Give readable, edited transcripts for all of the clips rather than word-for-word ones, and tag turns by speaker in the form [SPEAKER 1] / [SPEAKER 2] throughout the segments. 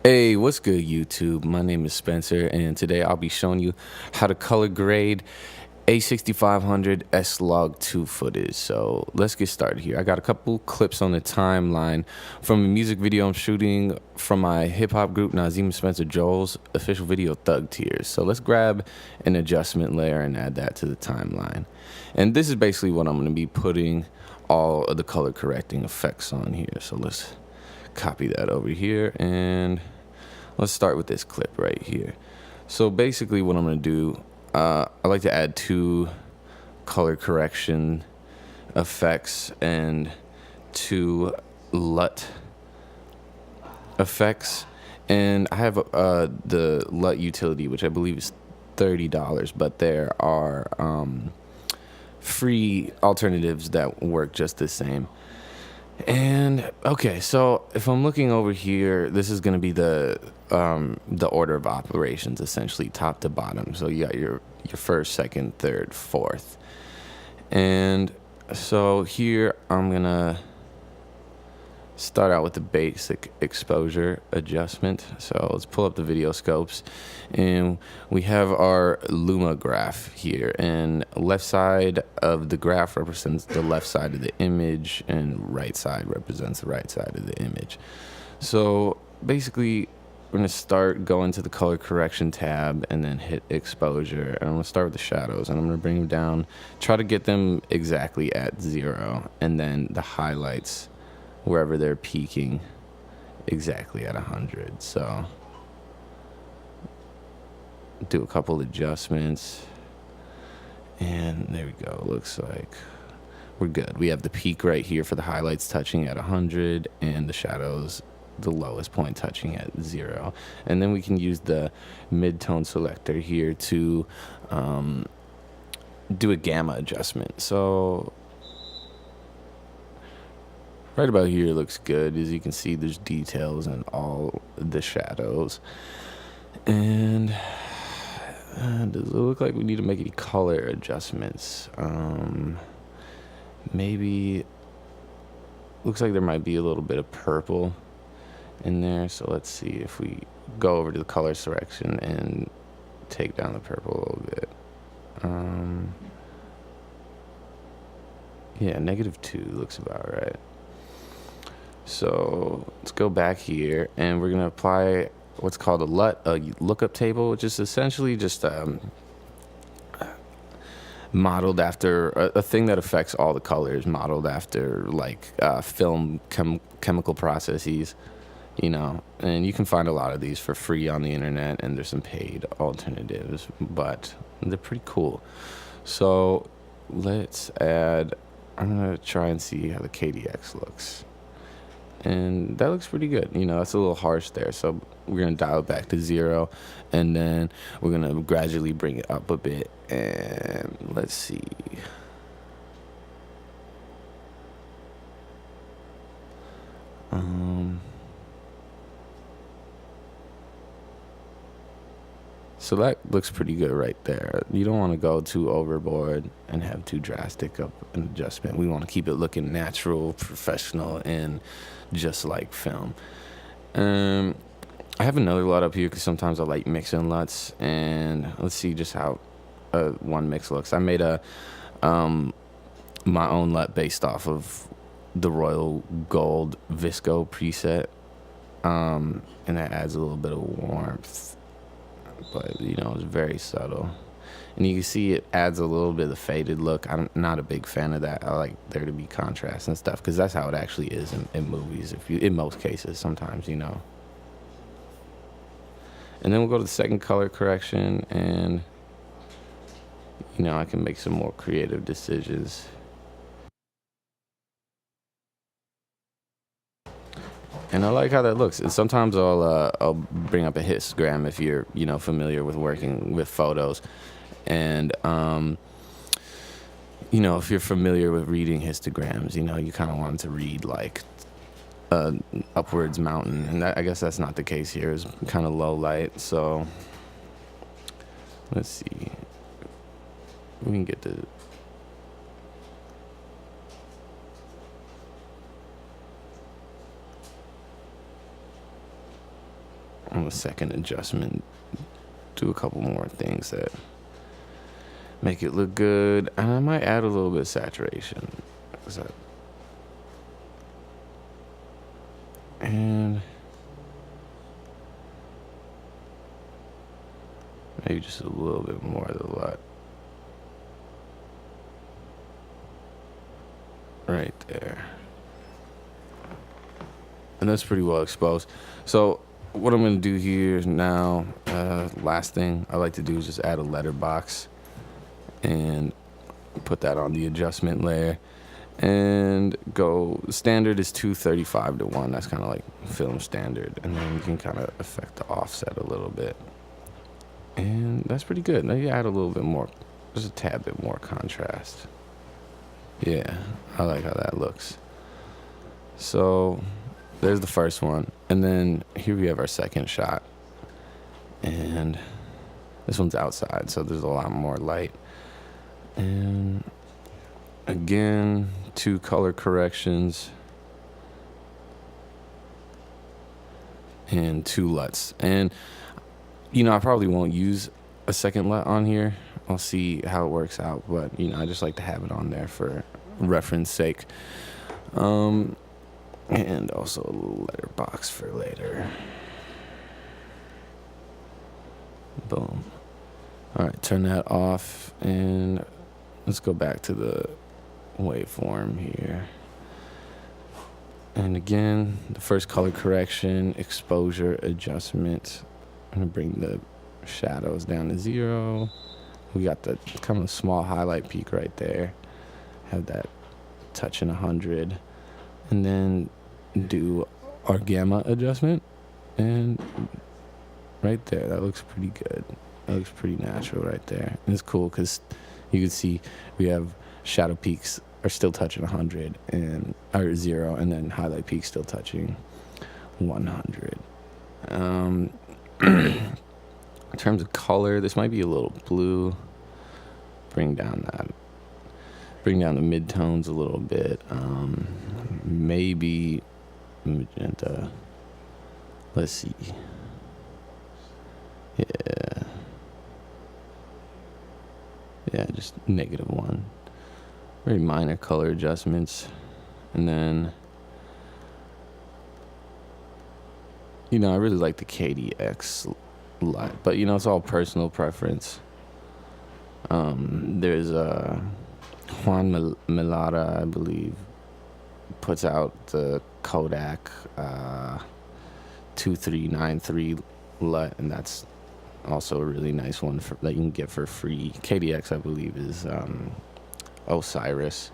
[SPEAKER 1] Hey, what's good, YouTube? My name is Spencer, and today I'll be showing you how to color grade A6500 S-LOG2 footage. So let's get started here. I got a couple clips on the timeline from a music video I'm shooting from my hip-hop group, Nazim Spencer Joel's official video, Thug Tears. So let's grab an adjustment layer and add that to the timeline. And this is basically what I'm going to be putting all of the color correcting effects on here. So let's copy that over here, and let's start with this clip right here. So basically what I'm going to do, I like to add two color correction effects and two LUT effects. And I have the LUT utility, which I believe is $30, but there are free alternatives that work just the same. And okay, so if I'm looking over here, this is going to be the order of operations, essentially top to bottom. So you got your first, second, third, fourth. And so here I'm going to start out with the basic exposure adjustment. So let's pull up the video scopes, and we have our Luma graph here, and left side of the graph represents the left side of the image, and right side represents the right side of the image. So basically we're going to start going to the color correction tab and then hit exposure, and I'm going to start with the shadows, and I'm going to bring them down, try to get them exactly at 0, and then the highlights wherever they're peaking exactly at 100. So do a couple adjustments, and there we go. Looks like we're good. We have the peak right here for the highlights touching at 100, and the shadows, the lowest point, touching at 0. And then we can use the mid-tone selector here to do a gamma adjustment. So right about here looks good. As you can see, there's details in all the shadows. And does it look like we need to make any color adjustments? Maybe, looks like there might be a little bit of purple in there. So let's see if we go over to the color selection and take down the purple a little bit. Yeah, -2 looks about right. So let's go back here, and we're going to apply what's called a LUT, a lookup table, which is essentially just modeled after a thing that affects all the colors, modeled after like film chemical processes, you know. And you can find a lot of these for free on the internet, and there's some paid alternatives, but they're pretty cool. So let's add, I'm going to try and see how the KDX looks. And that looks pretty good. You know, that's a little harsh there. So we're going to dial it back to 0. And then we're going to gradually bring it up a bit. And let's see. So that looks pretty good right there. You don't want to go too overboard and have too drastic of an adjustment. We want to keep it looking natural, professional, and just like film. I have another LUT up here because sometimes I like mixing LUTs, and let's see just how one mix looks. I made a my own LUT based off of the Royal Gold Visco preset, and that adds a little bit of warmth, but you know, it's very subtle. And you can see it adds a little bit of the faded look. I'm not a big fan of that. I like there to be contrast and stuff, because that's how it actually is in movies, if you, in most cases, sometimes, you know. And then we'll go to the second color correction, and you know, I can make some more creative decisions. And I like how that looks. And sometimes I'll bring up a histogram if you're, you know, familiar with working with photos. And you know, if you're familiar with reading histograms, you know, you kind of want to read like upwards mountain, and that, I guess that's not the case here. It's kind of low light. So let's see, we can get the on the second adjustment, do a couple more things that make it look good. And I might add a little bit of saturation. And maybe just a little bit more of the LUT. Right there. And that's pretty well exposed. So what I'm going to do here now, last thing I like to do is just add a letterbox and put that on the adjustment layer. And go, standard is 235:1. That's kind of like film standard. And then you can kind of affect the offset a little bit. And that's pretty good. Now you add a little bit more, just a tad bit more contrast. Yeah, I like how that looks. So there's the first one. And then here we have our second shot. And this one's outside, so there's a lot more light. And again, 2 color corrections and 2 LUTs. And I probably won't use a second LUT on here. I'll see how it works out, but I just like to have it on there for reference sake. And also a little letterbox for later. Boom. All right, turn that off, and let's go back to the waveform here. And again, the first color correction, exposure adjustment. I'm gonna bring the shadows down to 0. We got the kind of small highlight peak right there. Have that touching 100, and then do our gamma adjustment. And right there, that looks pretty good. That looks pretty natural right there. And it's cool because you can see we have shadow peaks are still touching 100 or 0, and then highlight peaks still touching 100. In terms of color, this might be a little blue. Bring down the midtones a little bit. Maybe magenta. Let's see. Yeah, just -1. Very minor color adjustments. And then, I really like the KDX LUT, but it's all personal preference. There's Juan Milata, I believe, puts out the Kodak 2393 LUT, and that's also a really nice one that you can get for free. KDX, I believe, is Osiris,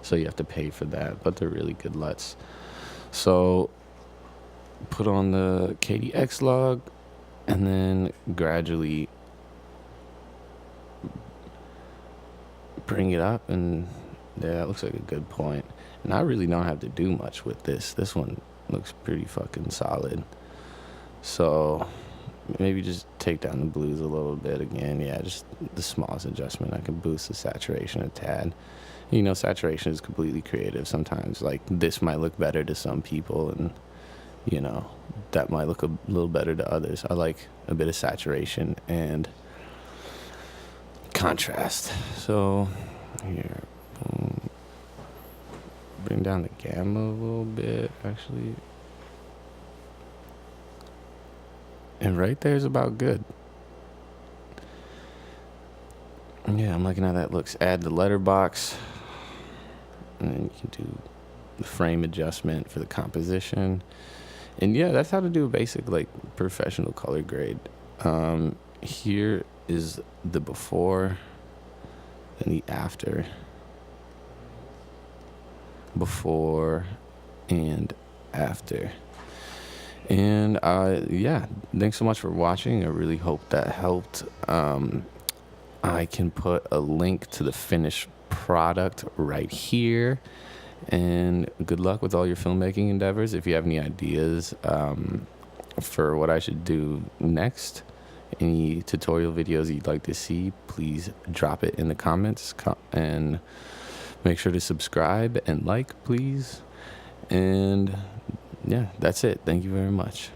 [SPEAKER 1] so you have to pay for that, but they're really good LUTs. So put on the KDX log, and then gradually bring it up, and yeah, that looks like a good point. And I really don't have to do much with this. This one looks pretty fucking solid. So maybe just take down the blues a little bit again. Yeah, just the smallest adjustment. I can boost the saturation a tad. Saturation is completely creative. Sometimes, like, this might look better to some people, and that might look a little better to others. I like a bit of saturation and contrast. So here, bring down the gamma a little bit, actually. And right there is about good. Yeah, I'm liking how that looks. Add the letterbox, and then you can do the frame adjustment for the composition. And yeah, that's how to do a basic, like, professional color grade. Here is the before and the after. Before and after. And yeah, thanks so much for watching. I really hope that helped. I can put a link to the finished product right here. And good luck with all your filmmaking endeavors. If you have any ideas for what I should do next, any tutorial videos you'd like to see, please drop it in the comments, and make sure to subscribe and like, please. And yeah, that's it. Thank you very much.